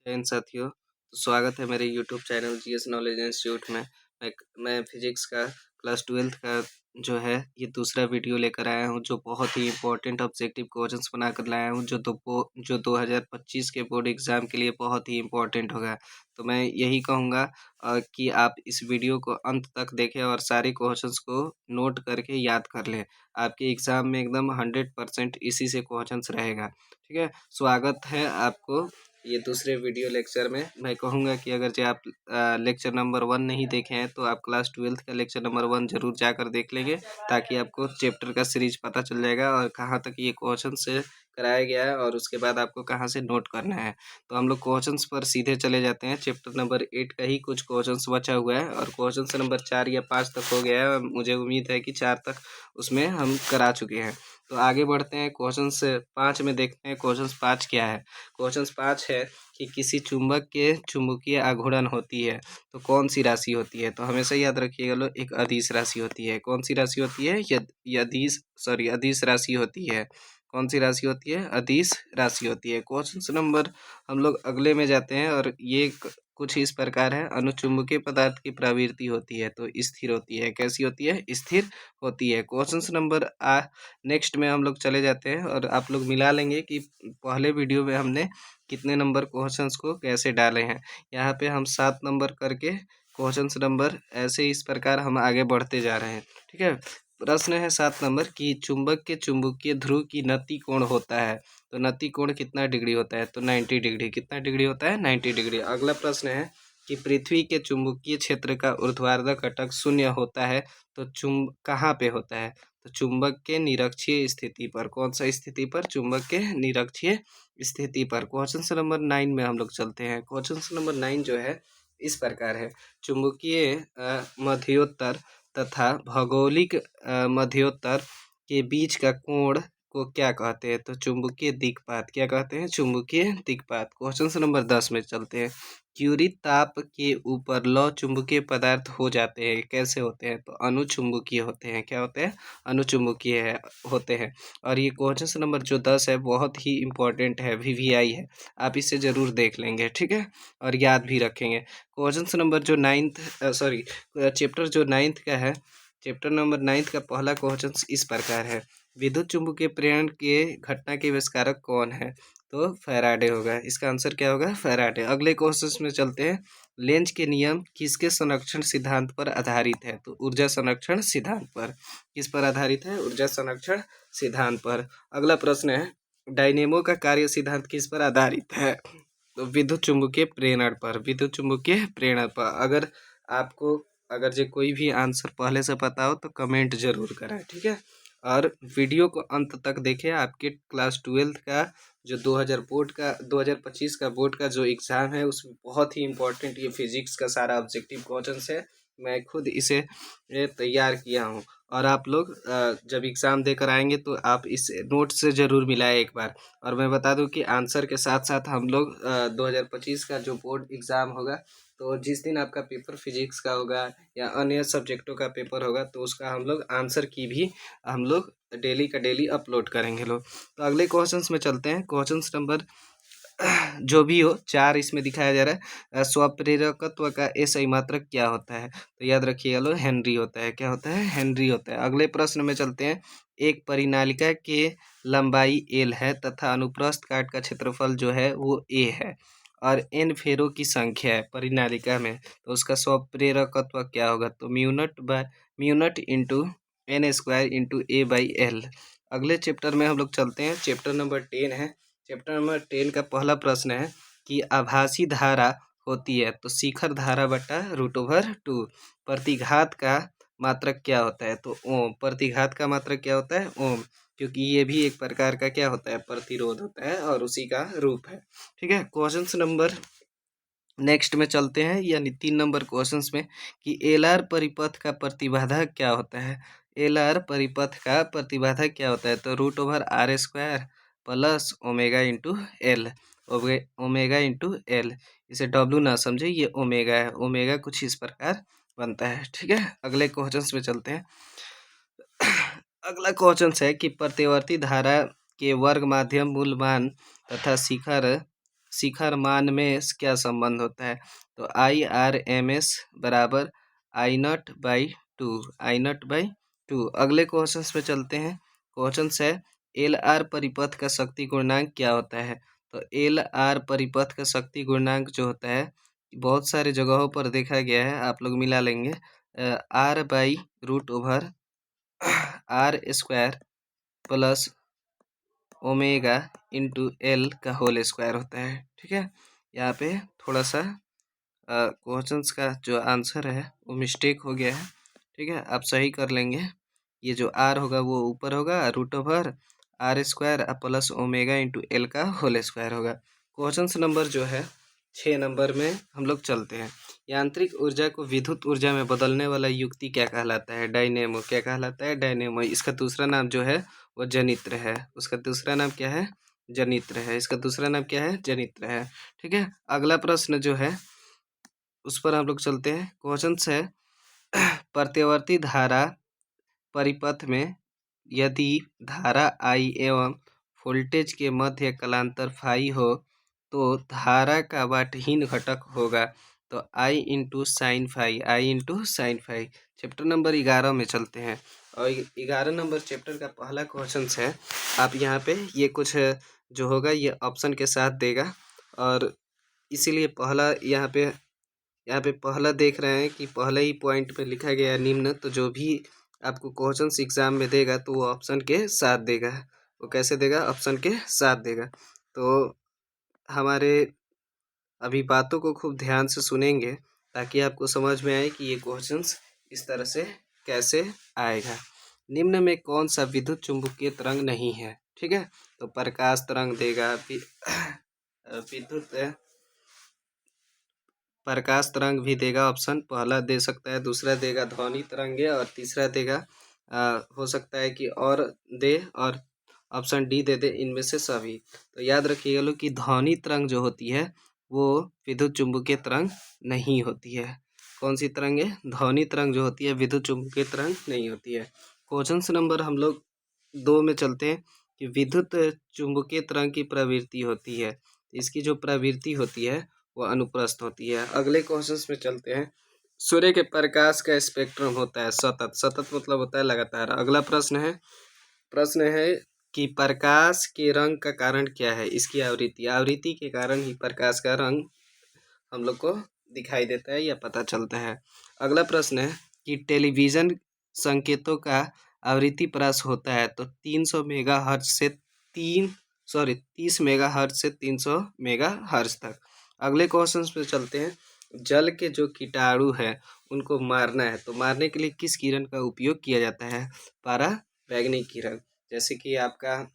जय हिंद साथियों। तो स्वागत है मेरे YouTube channel GS knowledge institute में। मैं फिजिक्स का क्लास 12th का जो है ये दूसरा वीडियो लेकर आया हूँ, जो बहुत ही इंपॉर्टेंट ऑब्जेक्टिव क्वेश्चंस बनाकर लाया हूँ, जो 2025 के बोर्ड एग्जाम के लिए बहुत ही इंपॉर्टेंट होगा। तो मैं यही कहूँगा कि आप इस वीडियो को अंत तक देखें और सारे क्वेश्चंस को नोट करके याद कर लें। आपके एग्जाम में एकदम 100% इसी से क्वेश्चंस रहेगा। ठीक है, स्वागत है आपको ये दूसरे वीडियो लेक्चर में। मैं कहूँगा कि अगर जो आप लेक्चर नंबर 1 नहीं देखे हैं तो आप क्लास 12th का लेक्चर नंबर 1 ज़रूर जाकर देख लेंगे, ताकि आपको चैप्टर का सीरीज पता चल जाएगा और कहाँ तक ये क्वेश्चन से कराया गया है और उसके बाद आपको कहाँ से नोट करना है। तो हम लोग क्वेश्चंस पर सीधे चले जाते हैं। चैप्टर नंबर 8 का ही कुछ क्वेश्चंस बचा हुआ है और क्वेश्चन नंबर 4 या 5 तक हो गया है। मुझे उम्मीद है कि 4 तक उसमें हम करा चुके हैं। तो आगे बढ़ते हैं, क्वेश्चन 5 में देखते हैं क्वेश्चन 5 क्या है। क्वेश्चन 5 है कि किसी चुंबक के चुंबकीय आघूर्ण होती है तो कौन सी राशि होती है। तो हमेशा याद रखिएगा लो, एक अदिश राशि होती है। कौन सी राशि होती है? अदिश राशि होती है। कौन सी राशि होती है? अदिश राशि होती है। क्वेश्चन नंबर हम लोग अगले में जाते हैं और ये कुछ इस प्रकार है। अनुचुंबकीय पदार्थ की प्रवृत्ति होती है तो स्थिर होती है। कैसी होती है? स्थिर होती है। क्वेश्चन नंबर नेक्स्ट में हम लोग चले जाते हैं और आप लोग मिला लेंगे कि पहले वीडियो में हमने कितने नंबर क्वेश्चंस को कैसे डाले हैं। यहाँ पे हम 7 नंबर करके क्वेश्चंस नंबर ऐसे इस प्रकार हम आगे बढ़ते जा रहे हैं। ठीक है, प्रश्न है 7 नंबर कि चुंबक के चुंबकीय ध्रुव की नति कोण होता है तो नति कोण कितना डिग्री होता है? तो 90 डिग्री। कितना डिग्री होता है? 90 डिग्री। अगला प्रश्न है कि पृथ्वी के चुंबकीय क्षेत्र का ऊर्ध्वाधर घटक शून्य होता है तो कहाँ पे होता है? तो चुंबक के निरक्षीय स्थिति पर। कौन सा स्थिति पर? चुंबक के निरक्षीय स्थिति पर। क्वेश्चन नंबर 9 में हम लोग चलते हैं। क्वेश्चन नंबर 9 जो है इस प्रकार है। चुंबकीय मध्योत्तर तथा भौगोलिक मध्योत्तर के बीच का कोण को क्या कहते हैं? तो चुंबकीय दिक्पात। क्या कहते हैं? चुंबकीय दिक्पात। क्वेश्चन नंबर 10 में चलते हैं। क्यूरी ताप के ऊपर लौ चुंबकीय पदार्थ हो जाते हैं, कैसे होते हैं? तो अनुचुंबकीय होते हैं। क्या होते हैं? अनुचुंबकीय होते हैं। और ये क्वेश्चन नंबर जो 10 है बहुत ही इंपॉर्टेंट है, वीवीआई है। आप इसे ज़रूर देख लेंगे, ठीक है, और याद भी रखेंगे। क्वेश्चन नंबर जो चैप्टर जो 9th का है, चैप्टर नंबर 9th का पहला क्वेश्चन इस प्रकार है। विद्युत चुंबकीय प्रेरण के घटना के आविष्कारक कौन है? तो फैराडे होगा। इसका आंसर क्या होगा? फैराडे। अगले क्वेश्चन में चलते हैं। लेंज के नियम किसके संरक्षण सिद्धांत पर आधारित है? तो ऊर्जा संरक्षण सिद्धांत पर। किस पर आधारित है? ऊर्जा संरक्षण सिद्धांत पर। अगला प्रश्न है, डायनेमो का कार्य सिद्धांत किस पर आधारित है? तो विद्युत चुंबकीय प्रेरण पर। विद्युत चुंबकीय प्रेरण पर। अगर जो कोई भी आंसर पहले से पता हो तो कमेंट जरूर करें, ठीक है, और वीडियो को अंत तक देखें। आपके क्लास 12th का जो 2025 का बोर्ड का जो एग्ज़ाम है उसमें बहुत ही इंपॉर्टेंट ये फिजिक्स का सारा ऑब्जेक्टिव क्वेश्चन है। मैं खुद इसे तैयार किया हूँ और आप लोग जब एग्ज़ाम देकर आएंगे तो आप इस नोट से ज़रूर मिलाएं एक बार। और मैं बता दूं कि आंसर के साथ साथ हम लोग 2025 का जो बोर्ड एग्ज़ाम होगा, तो जिस दिन आपका पेपर फिजिक्स का होगा या अन्य सब्जेक्टों का पेपर होगा तो उसका हम लोग आंसर की भी हम लोग डेली का डेली अपलोड करेंगे लोग। तो अगले क्वेश्चंस में चलते हैं। क्वेश्चंस नंबर जो भी हो 4 इसमें दिखाया जा रहा है। स्वप्रेरकत्व का SI मात्रक क्या होता है? तो याद रखिएगा लो, हेनरी होता है। क्या होता है? हेनरी होता है। अगले प्रश्न में चलते हैं। एक परिनालिका के लंबाई L है तथा अनुप्रस्थ काट का क्षेत्रफल जो है वो A है और N फेरों की संख्या है परिनालिका में, तो उसका स्वप्रेरकत्व क्या होगा? तो म्यूनट इंटू N² इंटू A/L। अगले चैप्टर में हम लोग चलते हैं। चैप्टर नंबर 10 है। चैप्टर नंबर 10 का पहला प्रश्न है कि आभासी धारा होती है तो शिखर धारा बटा √2। प्रतिघात का मात्रक क्या होता है? तो ओम। प्रतिघात का मात्रक क्या होता है? ओम, क्योंकि ये भी एक प्रकार का क्या होता है? प्रतिरोध होता है और उसी का रूप है। ठीक है, क्वेश्चन नंबर नेक्स्ट में चलते हैं, यानी 3 नंबर क्वेश्चंस में कि एलआर परिपथ का प्रतिबाधा क्या होता है? एलआर परिपथ का प्रतिबाधा क्या होता है? तो √r² plus omega into L. Omega into L, इसे डब्लू ना समझे, ये ओमेगा है। ओमेगा कुछ इस प्रकार बनता है। ठीक है, अगले क्वेश्चंस में चलते हैं। अगला क्वेश्चन है कि प्रत्यावर्ती धारा के वर्ग माध्यम मूल मान तथा शिखर मान में क्या संबंध होता है? तो IRMS बराबर I0/2, I0/2। अगले क्वेश्चन पे चलते हैं। क्वेश्चन है LR परिपथ का शक्ति गुणांक क्या होता है? तो LR परिपथ का शक्ति गुणांक जो होता है बहुत सारे जगहों पर देखा गया है, आप लोग मिला लेंगे। R/√/R² plus omega into L का होल स्क्वायर होता है। ठीक है, यहाँ पे थोड़ा सा क्वेश्चंस का जो आंसर है वो मिस्टेक हो गया है। ठीक है, आप सही कर लेंगे। ये जो R होगा वो ऊपर होगा, √R² plus omega into L का होल स्क्वायर होगा। क्वेश्चन नंबर जो है 6 नंबर में हम लोग चलते हैं। यांत्रिक ऊर्जा को विद्युत ऊर्जा में बदलने वाला युक्ति क्या कहलाता है? डायनेमो। क्या कहलाता है? डायनेमो। इसका दूसरा नाम जो है वो जनित्र है। उसका दूसरा नाम क्या है? जनित्र है। इसका दूसरा नाम क्या है? जनित्र है। ठीक है, अगला प्रश्न जो है उस पर हम लोग चलते हैं। क्वेश्चन है प्रत्यावर्ती धारा परिपथ में यदि धारा I एवं वोल्टेज के मध्य कलांतर फाई हो तो धारा का वाटहीन घटक होगा। तो I into sine phi. Chapter number 11 में चलते हैं और 11 नंबर चैप्टर का पहला क्वेश्चन है। आप यहाँ पे ये कुछ जो होगा ये ऑप्शन के साथ देगा और इसीलिए पहला यहाँ पे पहला देख रहे हैं कि पहले ही पॉइंट पे लिखा गया निम्न। तो जो भी आपको क्वेश्चंस एग्जाम में देगा तो वो ऑप्शन के साथ देगा। वो कैसे देगा? ऑप्शन के साथ देगा। तो हमारे अभी बातों को खूब ध्यान से सुनेंगे ताकि आपको समझ में आए कि ये क्वेश्चंस इस तरह से कैसे आएगा। निम्न में कौन सा विद्युत चुंबकीय तरंग नहीं है? ठीक है, तो प्रकाश तरंग देगा, विद्युत प्रकाश तरंग भी देगा। ऑप्शन पहला दे सकता है, दूसरा देगा ध्वनि तरंगे और तीसरा देगा हो सकता है कि और दे और ऑप्शन डी दे दे, इनमें से सभी। तो याद रखिएगा लोग कि ध्वनि तरंग जो होती है वो विद्युत चुंबकीय तरंग नहीं होती है। कौन सी तरंग है? ध्वनि तरंग जो होती है विद्युत चुंबकीय तरंग नहीं होती है। क्वेश्चन नंबर हम लोग 2 में चलते हैं कि विद्युत चुंबकीय तरंग की प्रवृत्ति होती है। इसकी जो प्रवृत्ति होती है वो अनुप्रस्थ होती है। अगले क्वेश्चन में चलते हैं। सूर्य के प्रकाश का स्पेक्ट्रम होता है सतत। सतत मतलब होता है लगातार। अगला प्रश्न है कि प्रकाश के रंग का कारण क्या है? इसकी आवृत्ति के कारण ही प्रकाश का रंग हम लोग को दिखाई देता है या पता चलता है। अगला प्रश्न है कि टेलीविज़न संकेतों का आवृत्ति प्रसार होता है तो 300 मेगाहर्ट्ज से 30 मेगाहर्ट्ज से 300 मेगाहर्ट्ज तक। अगले क्वेश्चन पे चलते हैं। जल के जो कीटाणु है उनको मारना है तो मारने के लिए किस किरण का उपयोग किया जाता है? पराबैंगनी किरण। जैसे कि आपका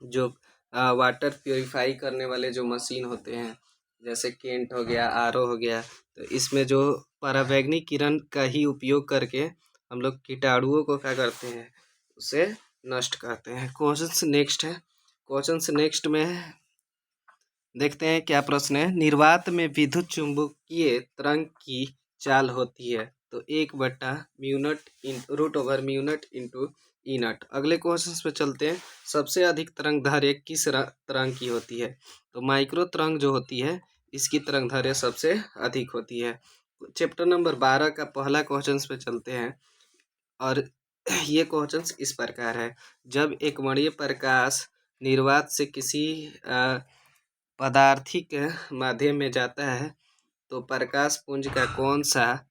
जो वाटर प्योरीफाई करने वाले जो मशीन होते हैं जैसे केंट हो गया, आरओ हो गया, तो इसमें जो पराबैंगनी किरण का ही उपयोग करके हम लोग कीटाणुओं को क्या करते हैं? उसे नष्ट करते हैं। क्वेश्चन नेक्स्ट में देखते हैं क्या प्रश्न है। निर्वात में विद्युत चुंबकीय तरंग की चाल होती है तो 1/μ0 इंटू E0। अगले क्वेश्चन पे चलते हैं। सबसे अधिक तरंगदैर्घ्य किस तरंग की होती है? तो माइक्रो तरंग जो होती है इसकी तरंगदैर्घ्य सबसे अधिक होती है। चैप्टर नंबर 12 का पहला क्वेश्चन पे चलते हैं और ये क्वेश्चन इस प्रकार है। जब एक वर्णीय प्रकाश निर्वात से किसी पदार्थिक माध्यम में जाता है तो प्रकाश पुंज का कौन सा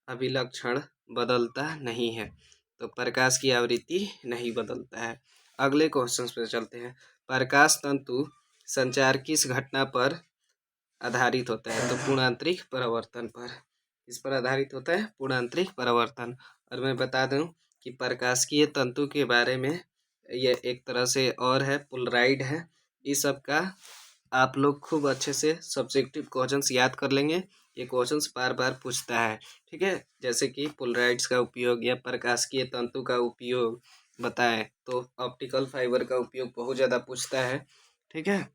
अभिलक्षण बदलता नहीं है? तो प्रकाश की आवृत्ति नहीं बदलता है। अगले क्वेश्चन पे चलते हैं। प्रकाश तंतु संचार किस घटना पर आधारित होता है? तो पूर्णांतरिक परावर्तन पर। इस पर आधारित होता है पूर्णांतरिक परावर्तन। और मैं बता दूं कि प्रकाशिकीय तंतु के बारे में ये एक तरह से और है, पोलराइड है। इस सब का आप लोग खूब अच्छे से सब्जेक्टिव क्वेश्चंस याद कर लेंगे। ये क्वेश्चंस बार बार पूछता है। ठीक है, जैसे कि पोलराइड्स का उपयोग या प्रकाशिकीय तंतु का उपयोग बताएं तो ऑप्टिकल फाइबर का उपयोग बहुत ज़्यादा पूछता है। ठीक है,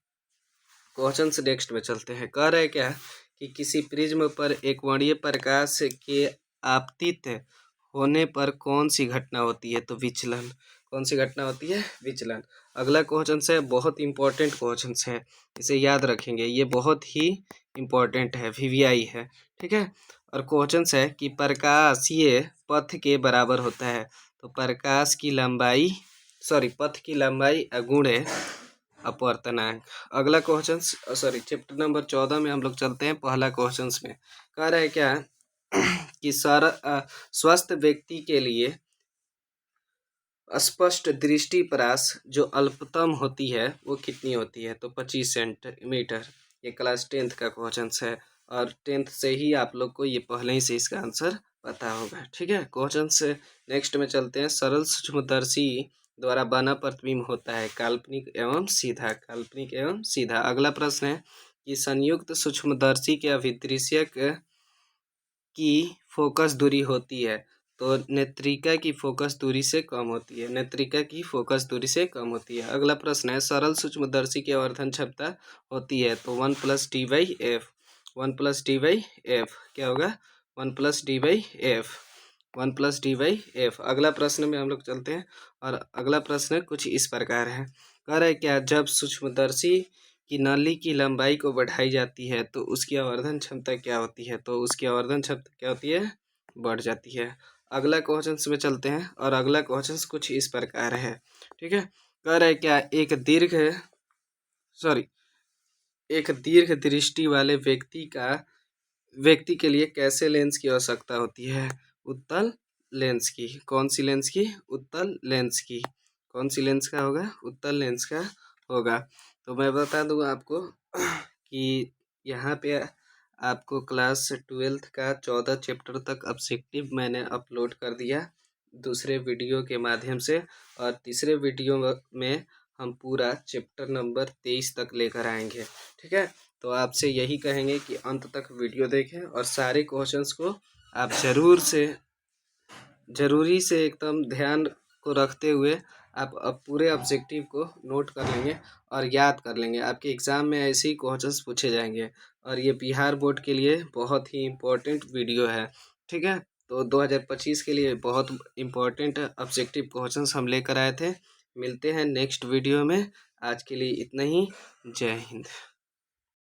क्वेश्चंस नेक्स्ट में चलते हैं। कह रहे क्या कि किसी प्रिज्म पर एक वर्णीय प्रकाश के आपतित होने पर कौन सी घटना होती है? तो विचलन। कौन सी घटना होती है? विचलन। अगला क्वेश्चन है, बहुत इंपॉर्टेंट क्वेश्चन है, इसे याद रखेंगे, ये बहुत ही इंपॉर्टेंट है, वीवीआई है, ठीक है। और क्वेश्चन है कि प्रकाशीय पथ के बराबर होता है, तो प्रकाश की लंबाई पथ की लंबाई गुणे अपवर्तनांक। अगला क्वेश्चन चैप्टर नंबर 14 में हम लोग चलते हैं। पहला क्वेश्चन में कह रहा है क्या कि स्वस्थ व्यक्ति के लिए स्पष्ट दृष्टि परास जो अल्पतम होती है वो कितनी होती है? तो 25 सेंटीमीटर। ये क्लास 10th का क्वेश्चन है और 10th से ही आप लोग को ये पहले ही से इसका आंसर पता होगा, ठीक है। क्वेश्चन से नेक्स्ट में चलते हैं। सरल सूक्ष्मदर्शी द्वारा बना प्रतिबिंब होता है काल्पनिक एवं सीधा। काल्पनिक एवं सीधा। अगला प्रश्न है कि संयुक्त सूक्ष्मदर्शी के अभिदृश्यक की फोकस दूरी होती है, तो नेत्रिका की फोकस दूरी से कम होती है। नेत्रिका की फोकस दूरी से कम होती है। अगला प्रश्न है, सरल सूक्ष्मदर्शी की आवर्धन क्षमता होती है, तो 1+d/f। 1+d/f क्या होगा? 1+d/f। 1+d/f। अगला प्रश्न में हम लोग चलते हैं और अगला प्रश्न कुछ इस प्रकार है। कह रहा है क्या, जब सूक्ष्मदर्शी की नली की लंबाई को बढ़ाई जाती है तो उसकी आवर्धन क्षमता क्या होती है? तो उसकी आवर्धन क्षमता क्या होती है? बढ़ जाती है। अगला क्वेश्चन में चलते हैं और अगला क्वेश्चन कुछ इस प्रकार है, ठीक है। कह रहा है क्या, एक दीर्घ दृष्टि वाले व्यक्ति के लिए कैसे लेंस की आवश्यकता होती है? उत्तल लेंस की। कौन सी लेंस की? उत्तल लेंस की। कौन सी लेंस का होगा? उत्तल लेंस का होगा। तो मैं बता दूँ आपको कि यहाँ पे आपको क्लास 12th का 14 चैप्टर तक ऑब्जेक्टिव मैंने अपलोड कर दिया दूसरे वीडियो के माध्यम से, और तीसरे वीडियो में हम पूरा चैप्टर नंबर 23 तक लेकर आएंगे, ठीक है। तो आपसे यही कहेंगे कि अंत तक वीडियो देखें और सारे क्वेश्चंस को आप ज़रूरी से एकदम ध्यान को रखते हुए आप अब पूरे ऑब्जेक्टिव को नोट कर लेंगे और याद कर लेंगे। आपके एग्ज़ाम में ऐसे ही क्वेश्चंस पूछे जाएंगे और ये बिहार बोर्ड के लिए बहुत ही इम्पोर्टेंट वीडियो है, ठीक है। तो 2025 के लिए बहुत इम्पोर्टेंट ऑब्जेक्टिव क्वेश्चंस हम लेकर आए थे। मिलते हैं नेक्स्ट वीडियो में। आज के लिए इतना ही। जय हिंद।